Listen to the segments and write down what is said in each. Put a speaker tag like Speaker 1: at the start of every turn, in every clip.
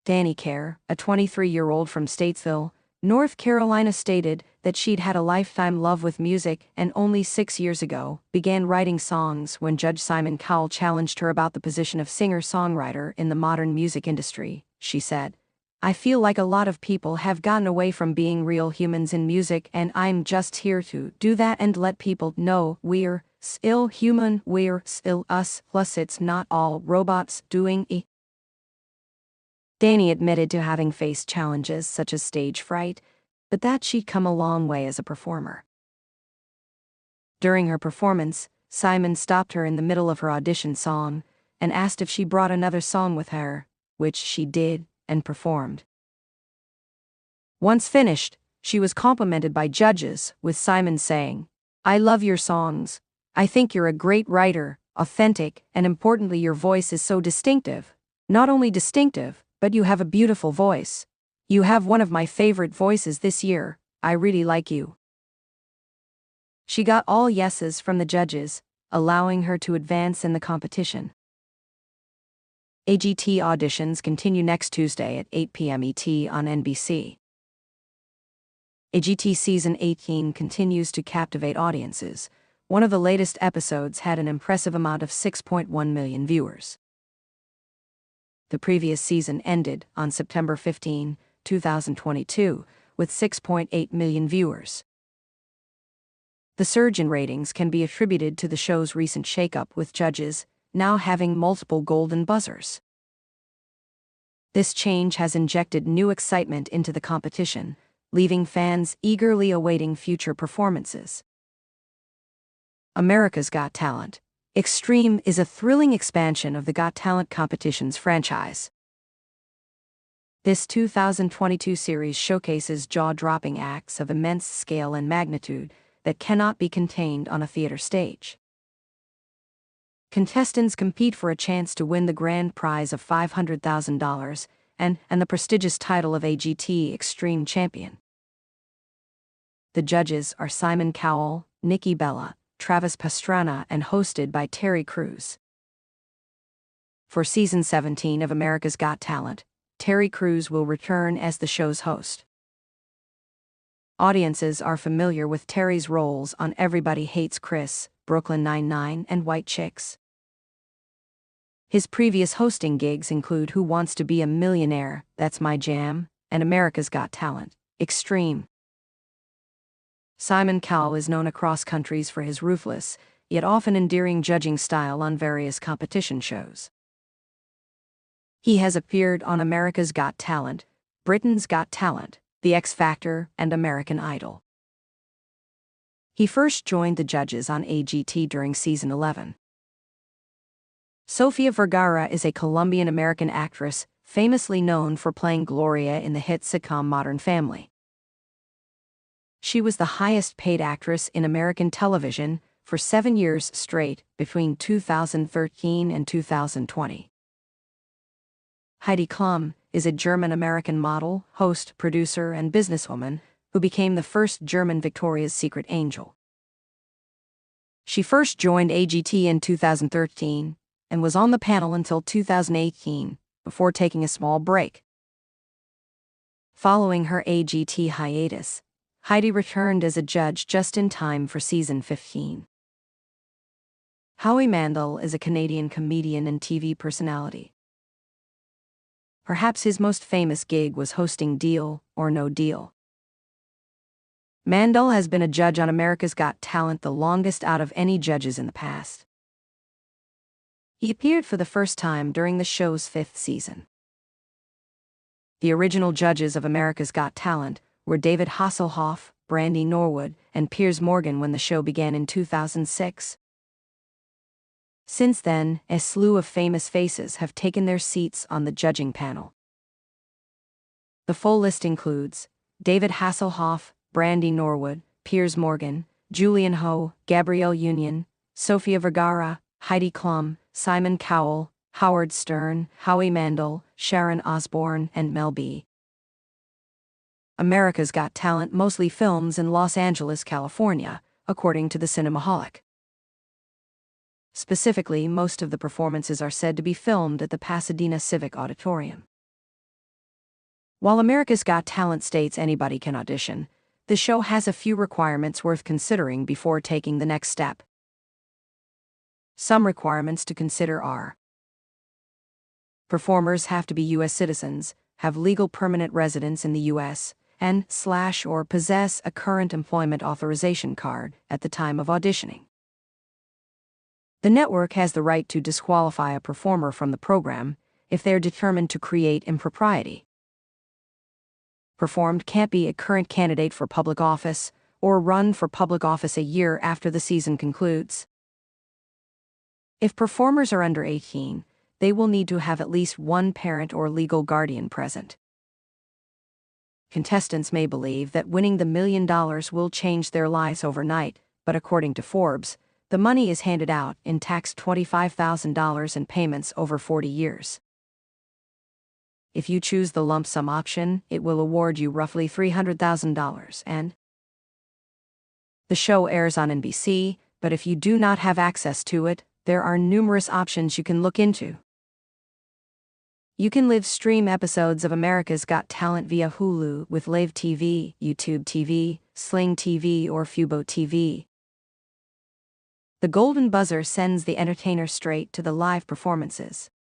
Speaker 1: Dani Kerr, a 23-year-old from Statesville, North Carolina, stated that she'd had a lifetime love with music and only 6 years ago began writing songs when Judge Simon Cowell challenged her about the position of singer-songwriter in the modern music industry. She said, "I feel like a lot of people have gotten away from being real humans in music, and I'm just here to do that and let people know we're still human, we're still us, plus it's not all robots doing it." Dani admitted to having faced challenges such as stage fright, but that she'd come a long way as a performer. During her performance, Simon stopped her in the middle of her audition song and asked if she brought another song with her, which she did and performed. Once finished, she was complimented by judges, with Simon saying, "I love your songs. I think you're a great writer, authentic, and importantly your voice is so distinctive. Not only distinctive, but you have a beautiful voice. You have one of my favorite voices this year. I really like you." She got all yeses from the judges, allowing her to advance in the competition. AGT auditions continue next Tuesday at 8 p.m. ET on NBC. AGT Season 18 continues to captivate audiences. One of the latest episodes had an impressive amount of 6.1 million viewers. The previous season ended on September 15, 2022, with 6.8 million viewers. The surge in ratings can be attributed to the show's recent shakeup, with judges now having multiple golden buzzers. This change has injected new excitement into the competition, leaving fans eagerly awaiting future performances. America's Got Talent Extreme is a thrilling expansion of the Got Talent competition's franchise. This 2022 series showcases jaw-dropping acts of immense scale and magnitude that cannot be contained on a theater stage. Contestants compete for a chance to win the grand prize of $500,000 and the prestigious title of AGT Extreme Champion. The judges are Simon Cowell, Nikki Bella, Travis Pastrana, and hosted by Terry Crews. For Season 17 of America's Got Talent, Terry Crews will return as the show's host. Audiences are familiar with Terry's roles on Everybody Hates Chris, Brooklyn Nine-Nine, and White Chicks. His previous hosting gigs include Who Wants to Be a Millionaire, That's My Jam, and America's Got Talent Extreme. Simon Cowell is known across countries for his ruthless, yet often endearing judging style on various competition shows. He has appeared on America's Got Talent, Britain's Got Talent, The X Factor, and American Idol. He first joined the judges on AGT during Season 11. Sofia Vergara is a Colombian-American actress famously known for playing Gloria in the hit sitcom Modern Family. She was the highest-paid actress in American television for 7 years straight between 2013 and 2020. Heidi Klum is a German-American model, host, producer, and businesswoman who became the first German Victoria's Secret angel. She first joined AGT in 2013 and was on the panel until 2018, before taking a small break. Following her AGT hiatus, Heidi returned as a judge just in time for Season 15. Howie Mandel is a Canadian comedian and TV personality. Perhaps his most famous gig was hosting Deal or No Deal. Mandel has been a judge on America's Got Talent the longest out of any judges in the past. He appeared for the first time during the show's 5th season. The original judges of America's Got Talent were David Hasselhoff, Brandy Norwood, and Piers Morgan when the show began in 2006. Since then, a slew of famous faces have taken their seats on the judging panel. The full list includes David Hasselhoff, Brandy Norwood, Piers Morgan, Julian Ho, Gabrielle Union, Sofia Vergara, Heidi Klum, Simon Cowell, Howard Stern, Howie Mandel, Sharon Osbourne, and Mel B. America's Got Talent mostly films in Los Angeles, California, according to the Cinemaholic. Specifically, most of the performances are said to be filmed at the Pasadena Civic Auditorium. While America's Got Talent states anybody can audition, the show has a few requirements worth considering before taking the next step. Some requirements to consider are: performers have to be U.S. citizens, have legal permanent residence in the U.S., and/or possess a current employment authorization card at the time of auditioning. The network has the right to disqualify a performer from the program if they're determined to create impropriety. Performed can't be a current candidate for public office or run for public office a year after the season concludes. If performers are under 18, they will need to have at least one parent or legal guardian present. Contestants may believe that winning the $1 million will change their lives overnight, but according to Forbes, the money is handed out in taxed $25,000 in payments over 40 years. If you choose the lump sum option, it will award you roughly $300,000 and the show airs on NBC, but if you do not have access to it, there are numerous options you can look into. You can live stream episodes of America's Got Talent via Hulu with Live TV, YouTube TV, Sling TV, or Fubo TV. The golden buzzer sends the entertainer straight to the live performances.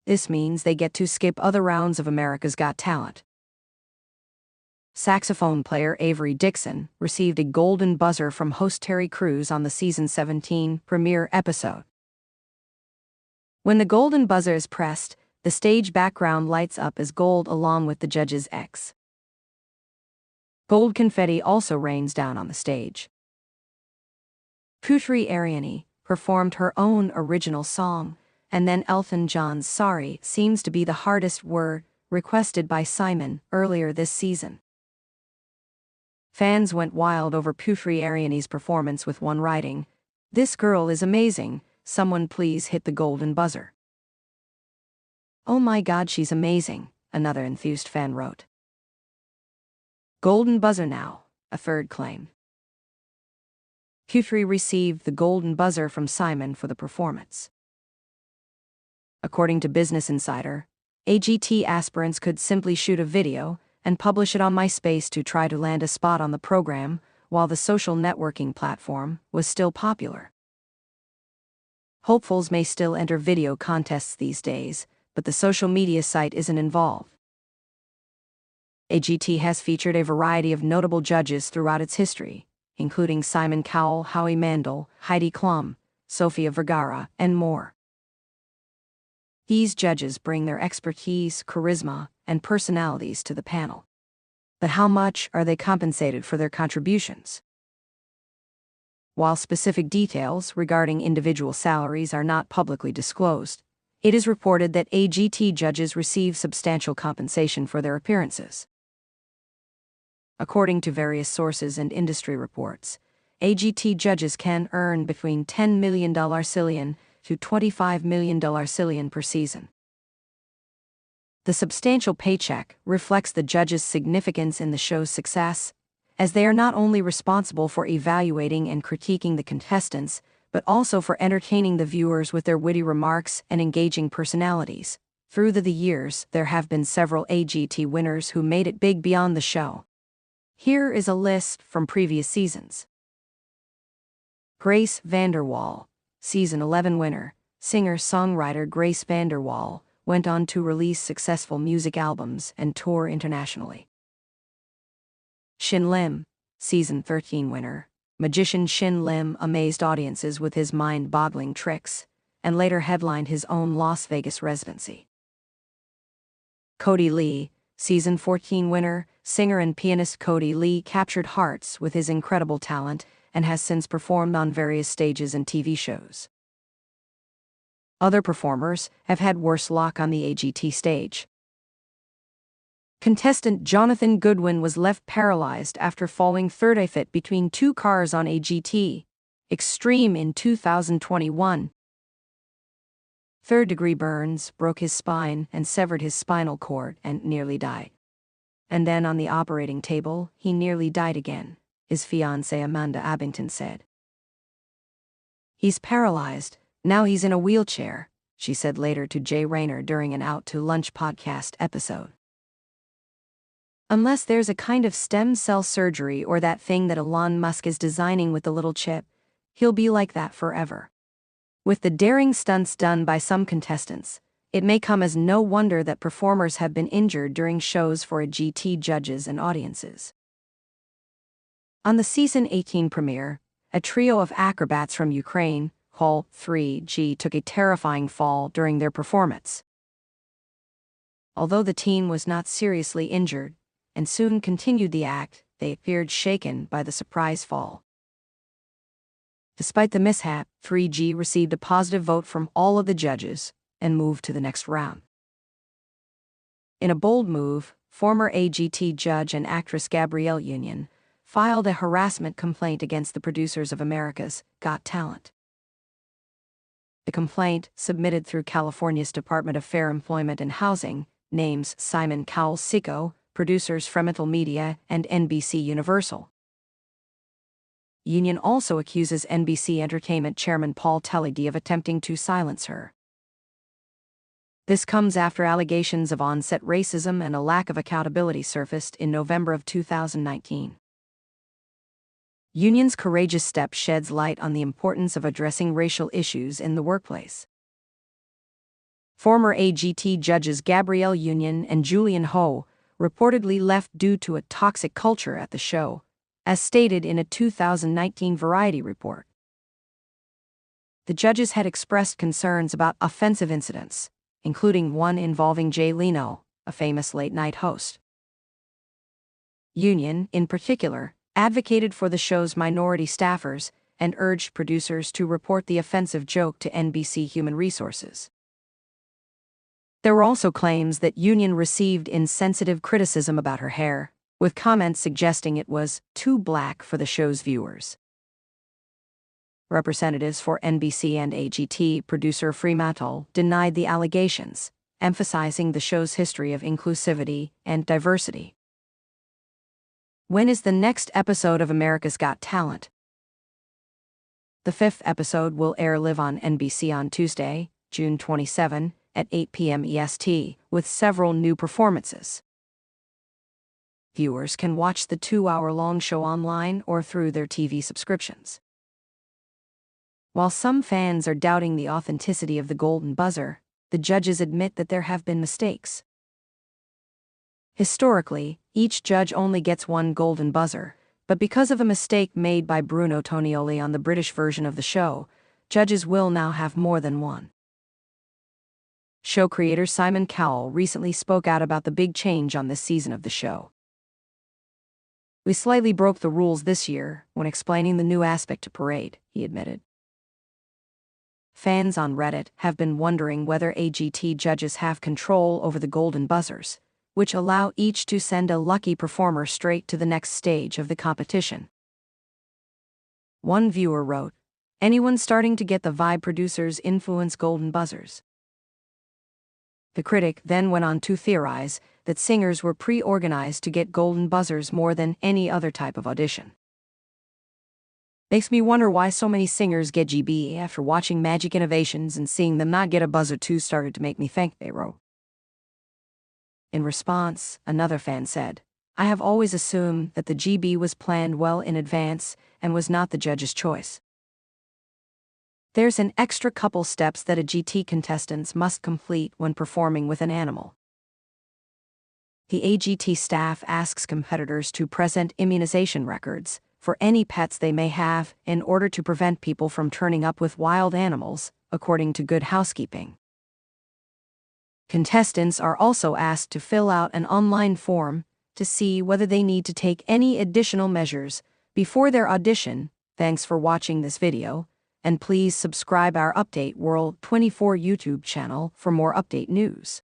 Speaker 1: This means they get to skip other rounds of America's Got Talent. Saxophone player Avery Dixon received a golden buzzer from host Terry Crews on the season 17 premiere episode. When the golden buzzer is pressed, the stage background lights up as gold along with the judge's X. Gold confetti also rains down on the stage. Putri Ariani performed her own original song, and then Elton John's Sorry seems to be the hardest word requested by Simon earlier this season. Fans went wild over Putri Ariani's performance with one writing, "This girl is amazing, someone please hit the golden buzzer." "Oh my God, she's amazing," another enthused fan wrote. "Golden buzzer now," a third claimed. Putri received the golden buzzer from Simon for the performance. According to Business Insider, AGT aspirants could simply shoot a video and publish it on MySpace to try to land a spot on the program while the social networking platform was still popular. Hopefuls may still enter video contests these days, but the social media site isn't involved. AGT has featured a variety of notable judges throughout its history, including Simon Cowell, Howie Mandel, Heidi Klum, Sofia Vergara, and more. These judges bring their expertise, charisma, and personalities to the panel. But how much are they compensated for their contributions? While specific details regarding individual salaries are not publicly disclosed, it is reported that AGT judges receive substantial compensation for their appearances. According to various sources and industry reports, AGT judges can earn between $10 million cillion to $25 million cillion per season. The substantial paycheck reflects the judges' significance in the show's success, as they are not only responsible for evaluating and critiquing the contestants, but also for entertaining the viewers with their witty remarks and engaging personalities. Through the years, there have been several AGT winners who made it big beyond the show. Here is a list from previous seasons. Grace VanderWaal, Season 11 winner, singer-songwriter Grace VanderWaal, went on to release successful music albums and tour internationally. Shin Lim, Season 13 winner, magician Shin Lim amazed audiences with his mind-boggling tricks, and later headlined his own Las Vegas residency. Cody Lee, Season 14 winner, singer and pianist Cody Lee captured hearts with his incredible talent and has since performed on various stages and TV shows. Other performers have had worse luck on the AGT stage. Contestant Jonathan Goodwin was left paralyzed after falling third-fit between two cars on AGT Extreme in 2021. Third-degree burns broke his spine and severed his spinal cord and nearly died. And then on the operating table, he nearly died again, his fiancée Amanda Abington said. "He's paralyzed, now he's in a wheelchair," she said later to Jay Rayner during an Out to Lunch podcast episode. Unless there's a kind of stem cell surgery or that thing that Elon Musk is designing with the little chip, he'll be like that forever. With the daring stunts done by some contestants, it may come as no wonder that performers have been injured during shows for AGT judges and audiences. On the season 18 premiere, a trio of acrobats from Ukraine, Cowell 3G, took a terrifying fall during their performance. Although the team was not seriously injured, and soon continued the act, they appeared shaken by the surprise fall. Despite the mishap, 3G received a positive vote from all of the judges and moved to the next round. In a bold move, former AGT judge and actress Gabrielle Union filed a harassment complaint against the producers of America's Got Talent. The complaint, submitted through California's Department of Fair Employment and Housing, names Simon Cowell, producers Fremantle Media and NBC Universal. Union also accuses NBC Entertainment chairman Paul Tellady of attempting to silence her. This comes after allegations of on-set racism and a lack of accountability surfaced in November of 2019. Union's courageous step sheds light on the importance of addressing racial issues in the workplace. Former AGT judges Gabrielle Union and Julian Ho reportedly left due to a toxic culture at the show, as stated in a 2019 Variety report. The judges had expressed concerns about offensive incidents, including one involving Jay Leno, a famous late-night host. Union, in particular, advocated for the show's minority staffers and urged producers to report the offensive joke to NBC Human Resources. There were also claims that Union received insensitive criticism about her hair, with comments suggesting it was too black for the show's viewers. Representatives for NBC and AGT producer Fremantle denied the allegations, emphasizing the show's history of inclusivity and diversity. When is the next episode of America's Got Talent? The 5th episode will air live on NBC on Tuesday, June 27, at 8 p.m. EST, with several new performances. Viewers can watch the 2-hour-long show online or through their TV subscriptions. While some fans are doubting the authenticity of the golden buzzer, the judges admit that there have been mistakes. Historically, each judge only gets one golden buzzer, but because of a mistake made by Bruno Tonioli on the British version of the show, judges will now have more than one. Show creator Simon Cowell recently spoke out about the big change on this season of the show. "We slightly broke the rules this year when explaining the new aspect to Parade," he admitted. Fans on Reddit have been wondering whether AGT judges have control over the golden buzzers, which allow each to send a lucky performer straight to the next stage of the competition. One viewer wrote, "Anyone starting to get the vibe producers influence golden buzzers?" The critic then went on to theorize that singers were pre-organized to get golden buzzers more than any other type of audition. "Makes me wonder why so many singers get GB after watching Magic Innovations and seeing them not get a buzzer too started to make me think," they wrote. In response, another fan said, "I have always assumed that the GB was planned well in advance and was not the judge's choice. There's an extra couple steps that AGT contestants must complete when performing with an animal. The AGT staff asks competitors to present immunization records for any pets they may have in order to prevent people from turning up with wild animals, according to Good Housekeeping. Contestants are also asked to fill out an online form to see whether they need to take any additional measures before their audition. Thanks for watching this video, and please subscribe our Update World 24 YouTube channel for more update news.